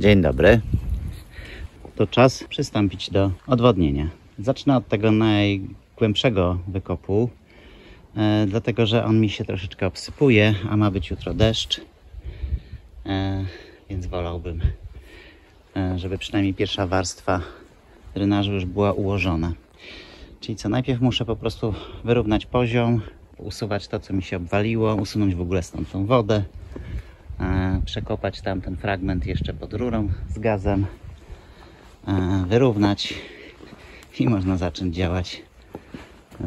Dzień dobry. To czas przystąpić do odwodnienia. Zacznę od tego najgłębszego wykopu, dlatego że on mi się troszeczkę obsypuje, a ma być jutro deszcz, więc wolałbym, żeby przynajmniej pierwsza warstwa drenażu już była ułożona. Czyli co, najpierw muszę po prostu wyrównać poziom, usuwać to, co mi się obwaliło, usunąć w ogóle stąd tą wodę, przekopać tam ten fragment jeszcze pod rurą z gazem, wyrównać i można zacząć działać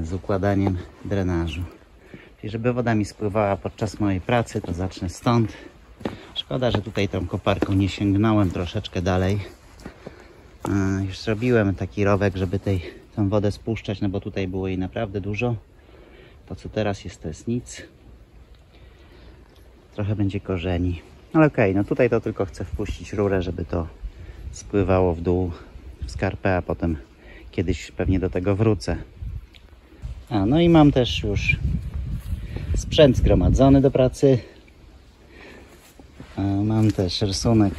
z układaniem drenażu. Czyli żeby woda mi spływała podczas mojej pracy, to zacznę stąd. Szkoda, że tutaj tą koparką nie sięgnąłem troszeczkę dalej. Już zrobiłem taki rowek, żeby tą wodę spuszczać, no bo tutaj było jej naprawdę dużo. To co teraz jest, to jest nic. Trochę będzie korzeni. Ale okej, no tutaj to tylko chcę wpuścić rurę, żeby to spływało w dół w skarpę, a potem kiedyś pewnie do tego wrócę. No i mam też już sprzęt zgromadzony do pracy. Mam też rysunek,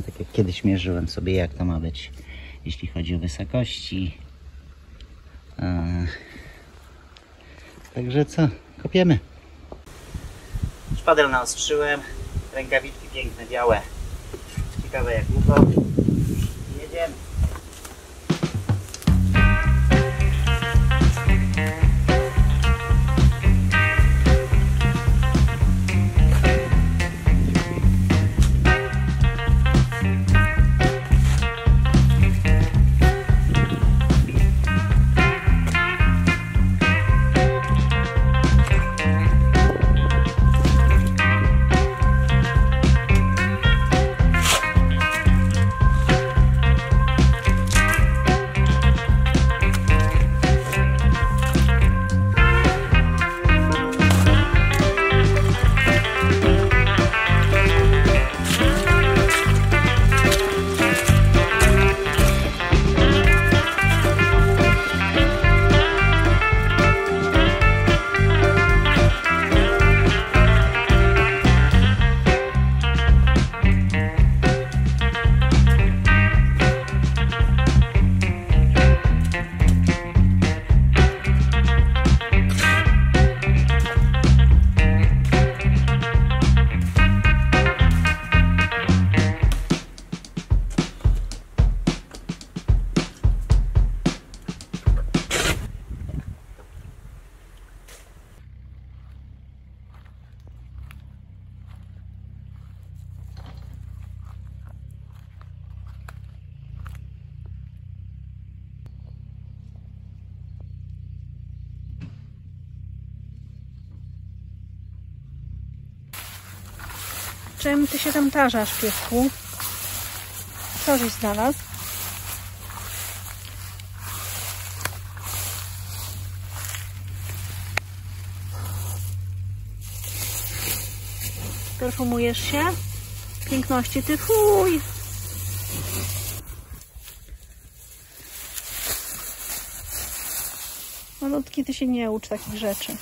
tak jak kiedyś mierzyłem sobie, jak to ma być, jeśli chodzi o wysokości. Także co? Kopiemy. Szpadel naostrzyłem, rękawiczki piękne, białe. Ciekawe jak długo. Jedziemy. Czym ty się tam tarzasz, piesku? Co żeś znalazł? Perfumujesz się? Piękności ty, fuj! Malutki, ty się nie ucz takich rzeczy.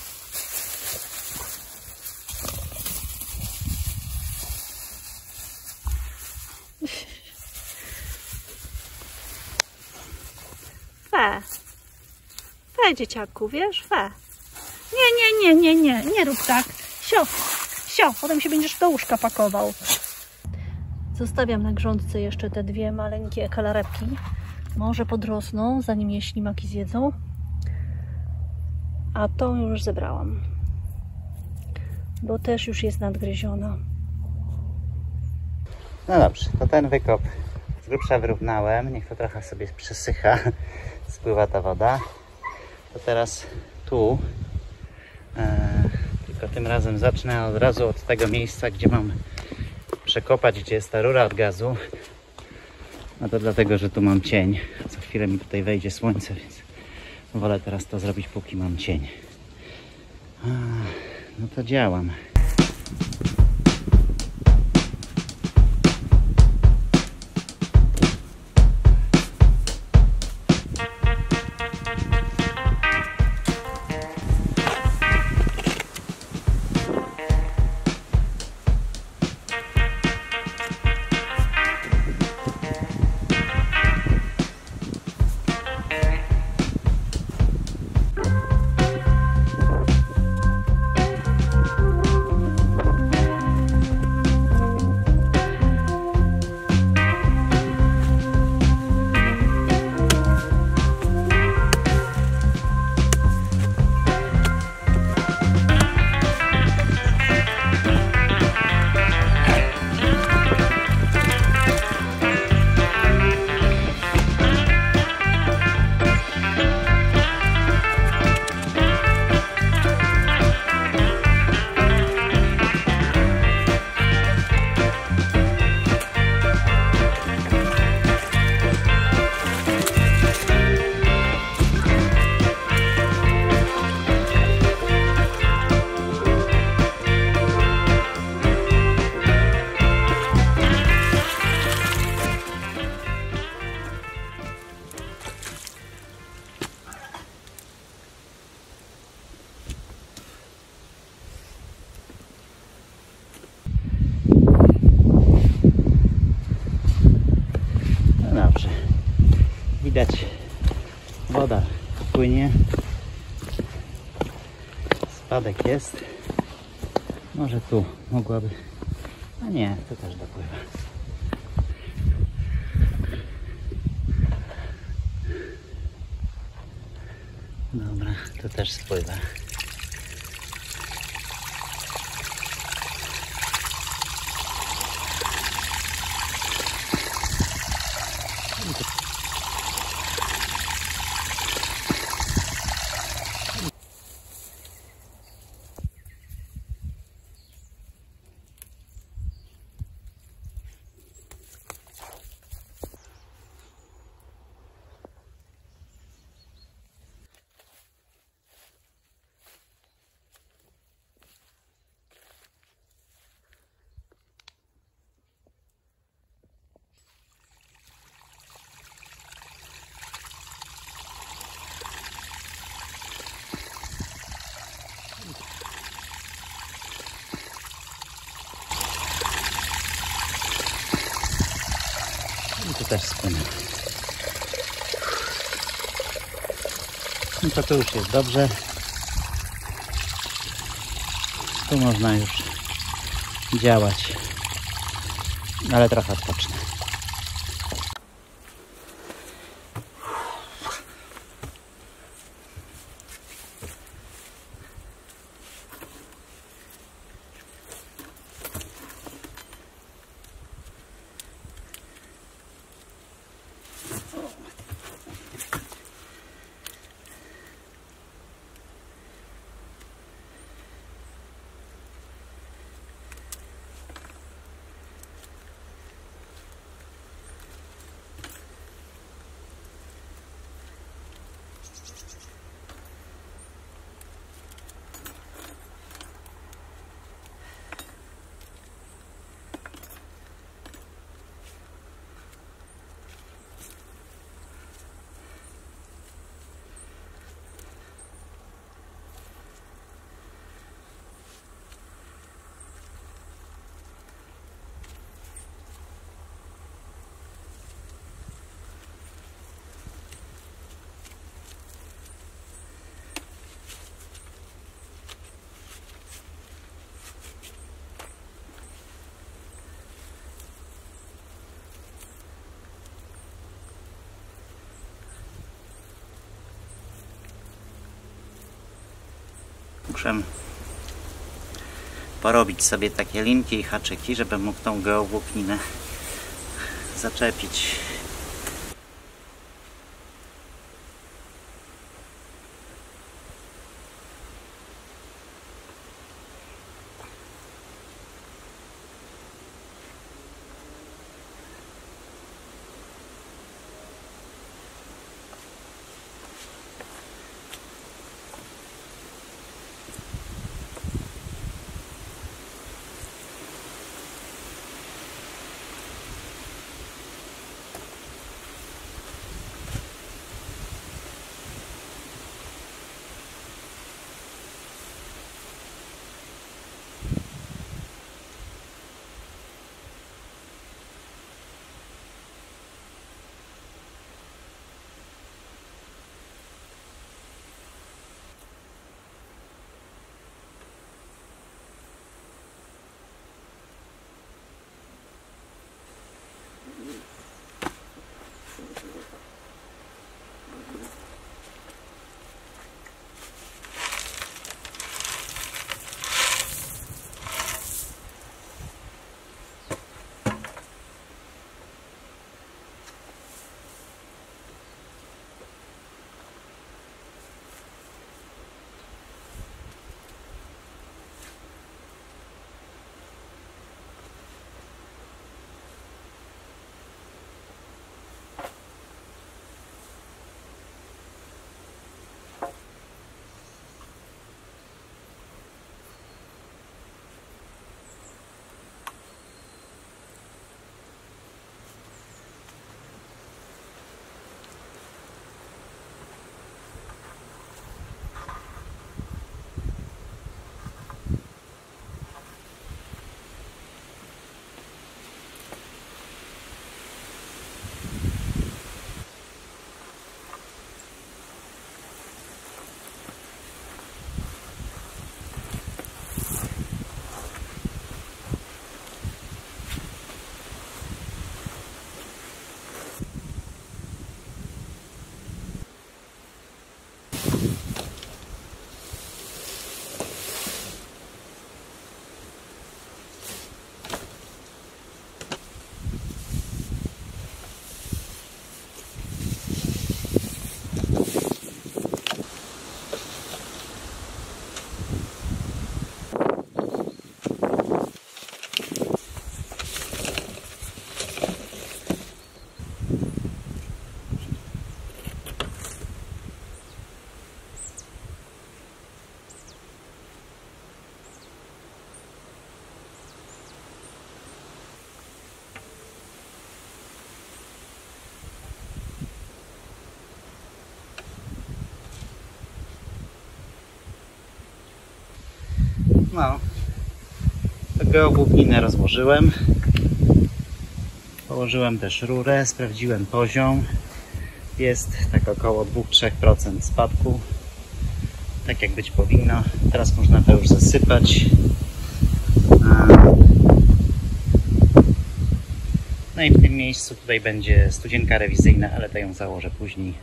Fe, dzieciaku, wiesz? Fe. Nie rób tak. Sio, potem się będziesz do łóżka pakował. Zostawiam na grządce jeszcze te dwie maleńkie kalarepki. Może podrosną, zanim je ślimaki zjedzą. A tą już zebrałam. Bo też już jest nadgryziona. No dobrze, to ten wykop z grubsza wyrównałem. Niech to trochę sobie przesycha. Spływa ta woda. To teraz tu, tylko tym razem zacznę od razu od tego miejsca, gdzie mam przekopać, gdzie jest ta rura od gazu. A to dlatego, że tu mam cień. Co chwilę mi tutaj wejdzie słońce, więc wolę teraz to zrobić, póki mam cień. No to działam. płynie. Spadek jest. Może tu mogłaby... A nie, to też dopływa. Dobra, to też spływa. I tu też spłynę. No to tu już jest dobrze. Tu można już działać. Ale trochę odpocznę. Muszę porobić sobie takie linki i haczyki, żebym mógł tą geowłókninę zaczepić. No. Geogłówninę rozłożyłem. Położyłem też rurę, sprawdziłem poziom. Jest tak około 2-3% spadku. Tak jak być powinno. Teraz można to już zasypać. No i w tym miejscu tutaj będzie studzienka rewizyjna, ale to ją założę później.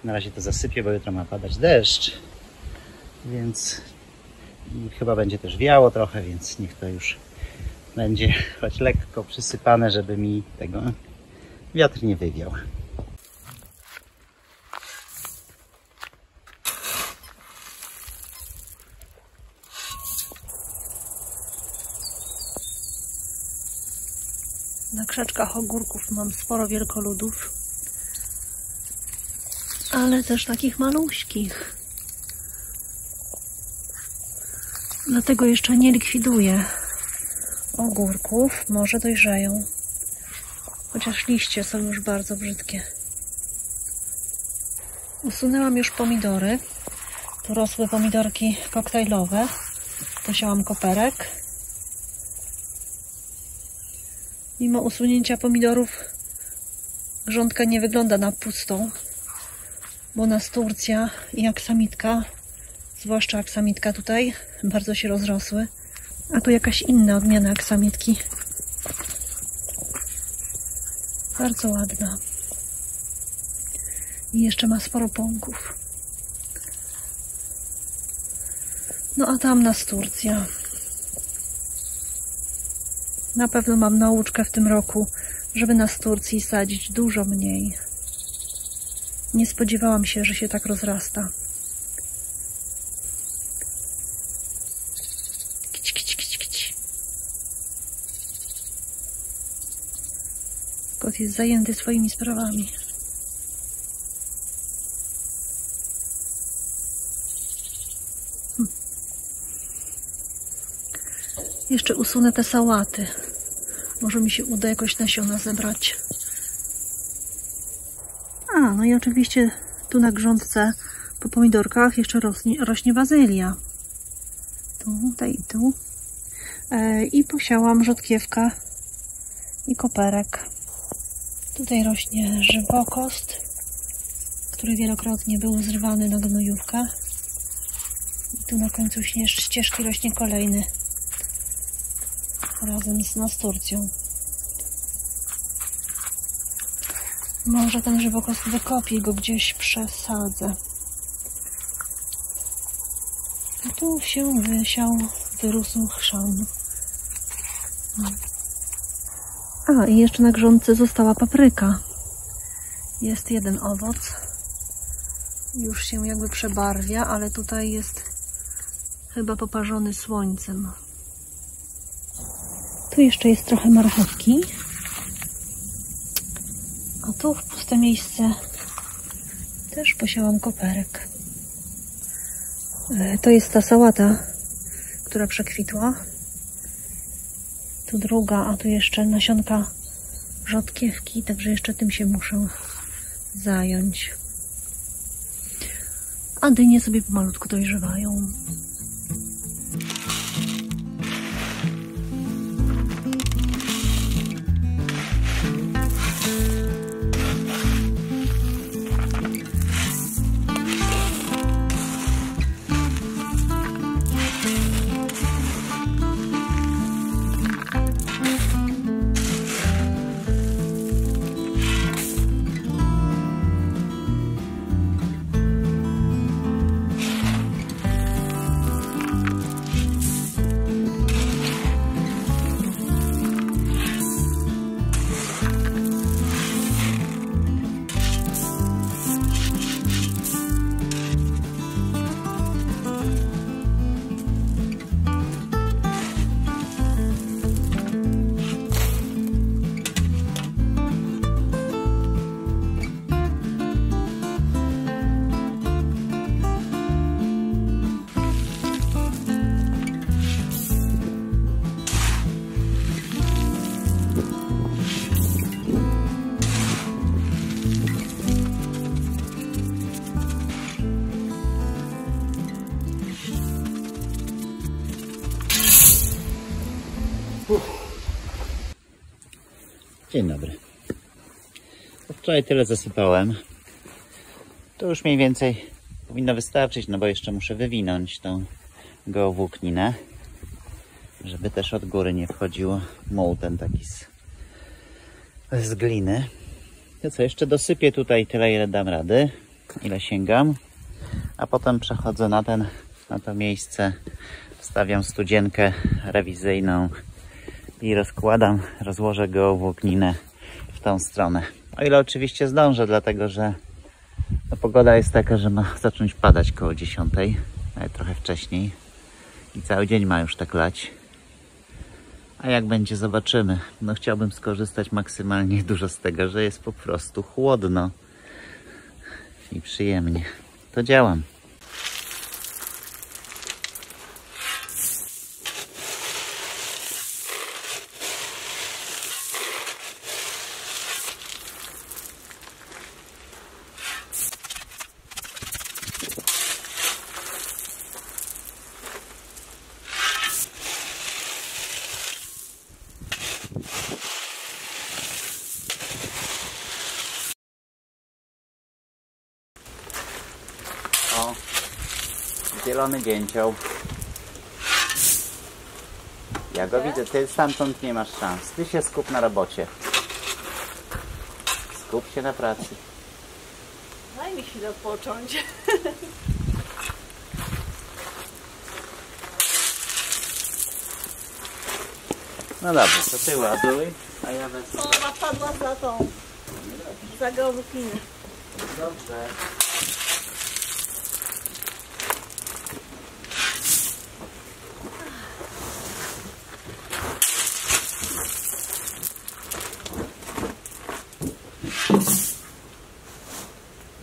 Na razie to zasypię, bo jutro ma padać deszcz. Więc chyba będzie też wiało trochę, więc niech to już będzie choć lekko przysypane, żeby mi tego wiatr nie wywiał. Na krzaczkach ogórków mam sporo wielkoludów, ale też takich maluśkich. Dlatego jeszcze nie likwiduję ogórków. Może dojrzeją. Chociaż liście są już bardzo brzydkie. Usunęłam już pomidory. Tu rosły pomidorki koktajlowe. Posiałam koperek. Mimo usunięcia pomidorów grządka nie wygląda na pustą, bo nasturcja i aksamitka, zwłaszcza aksamitka tutaj, bardzo się rozrosły. A tu jakaś inna odmiana aksamitki. Bardzo ładna. I jeszcze ma sporo pąków. No a tam nasturcja. Na pewno mam nauczkę w tym roku, żeby nasturcji sadzić dużo mniej. Nie spodziewałam się, że się tak rozrasta. Kić, kić, kić, kić. Kot jest zajęty swoimi sprawami. Jeszcze usunę te sałaty. Może mi się uda jakoś nasiona zebrać. No i oczywiście tu na grządce po pomidorkach jeszcze rośnie bazylia. Tutaj i tu. I posiałam rzodkiewkę i koperek. Tutaj rośnie żywokost, który wielokrotnie był zrywany na gnojówkę. I tu na końcu ścieżki rośnie kolejny. Razem z nasturcją. Może ten żywokost wykopię, go gdzieś przesadzę. A tu się wyrósł chrzan. I jeszcze na grządce została papryka. Jest jeden owoc. Już się jakby przebarwia, ale tutaj jest chyba poparzony słońcem. Tu jeszcze jest trochę marchewki. A tu w puste miejsce też posiałam koperek. To jest ta sałata, która przekwitła. Tu druga, a tu jeszcze nasionka rzodkiewki, także jeszcze tym się muszę zająć. A dynie sobie pomalutku dojrzewają. Dzień dobry. Wczoraj tyle zasypałem. To już mniej więcej powinno wystarczyć, no bo jeszcze muszę wywinąć tą geowłókninę, żeby też od góry nie wchodził muł ten taki z gliny. To co, jeszcze dosypię tutaj tyle, ile dam rady, ile sięgam, a potem przechodzę na to miejsce, wstawiam studzienkę rewizyjną i rozłożę geowłókninę w tą stronę. O ile oczywiście zdążę, dlatego że pogoda jest taka, że ma zacząć padać koło 10, nawet trochę wcześniej i cały dzień ma już tak lać. A jak będzie, zobaczymy. No chciałbym skorzystać maksymalnie dużo z tego, że jest po prostu chłodno i przyjemnie. To działam. O, zielony dzięcioł. Ja go widzę, ty stamtąd nie masz szans. Ty się skup na robocie. Skup się na pracy. Daj mi chwilę odpocząć. No dobrze, to ty ładuj, a ja wezmę. Ona padła za tą, za geowłókninę. Dobrze.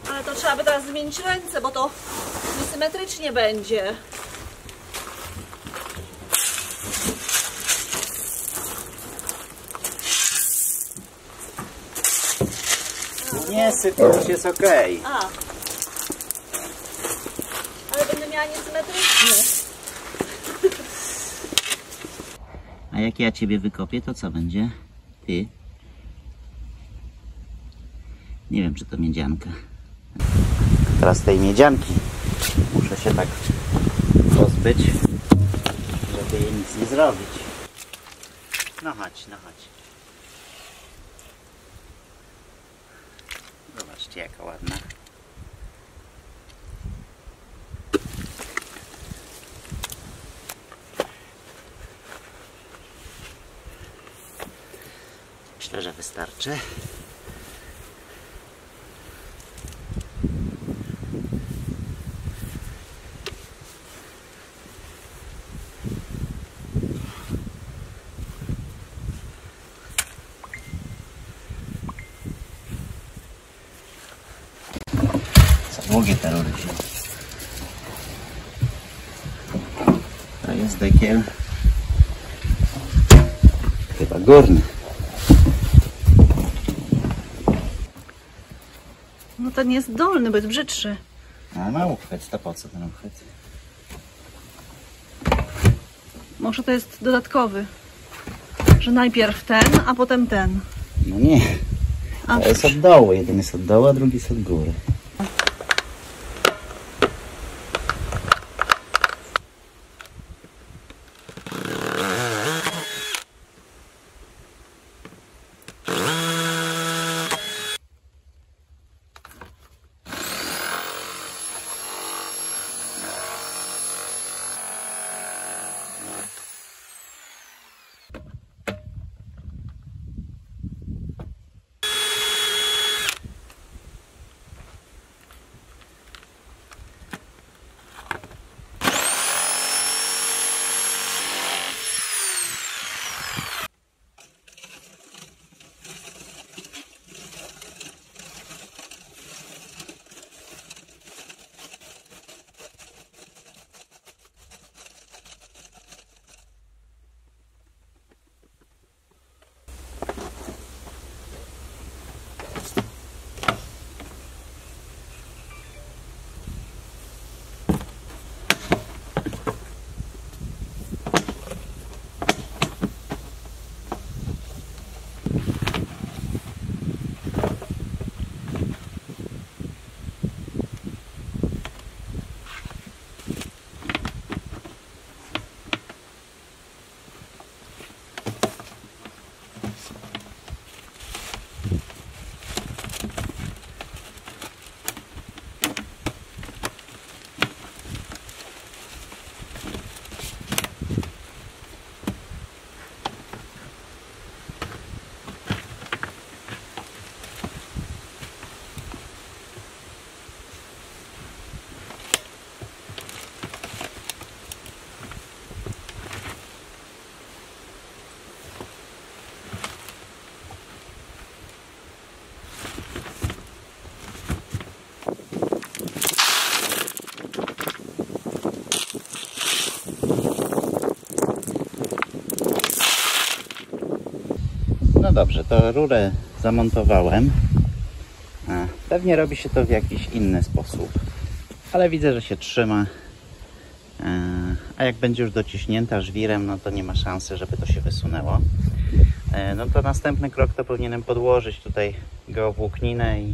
Ale to trzeba by teraz zmienić ręce, bo to niesymetrycznie będzie. Nie syp, już jest okej. A. Ale będę miała niesymetrycznie. A jak ja ciebie wykopię, to co będzie? Ty? Nie wiem, czy to miedzianka. Teraz tej miedzianki muszę się tak pozbyć, żeby jej nic nie zrobić. No chodź, no chodź. Zobaczcie, jaka ładna. Myślę, że wystarczy. Za długie te rury się. To jest dekiel. Chyba górny. No ten jest dolny, bo jest brzydszy. A ma uchwyt, to po co ten uchwyt? Może to jest dodatkowy. Że najpierw ten, a potem ten. No nie. A To jest od dołu. Jeden jest od dołu, a drugi jest od góry. No dobrze, to rurę zamontowałem. Pewnie robi się to w jakiś inny sposób, ale widzę, że się trzyma. A jak będzie już dociśnięta żwirem, no to nie ma szansy, żeby to się wysunęło. No to następny krok to powinienem podłożyć tutaj geowłókninę i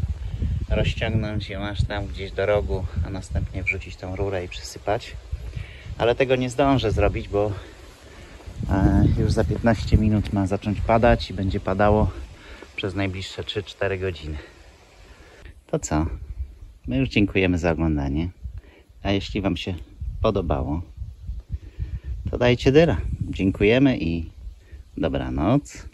rozciągnąć ją aż tam gdzieś do rogu, a następnie wrzucić tą rurę i przysypać. Ale tego nie zdążę zrobić, bo już za 15 minut ma zacząć padać i będzie padało przez najbliższe 3-4 godziny. To co? My już dziękujemy za oglądanie. A jeśli Wam się podobało, to dajcie dyra. Dziękujemy i dobranoc.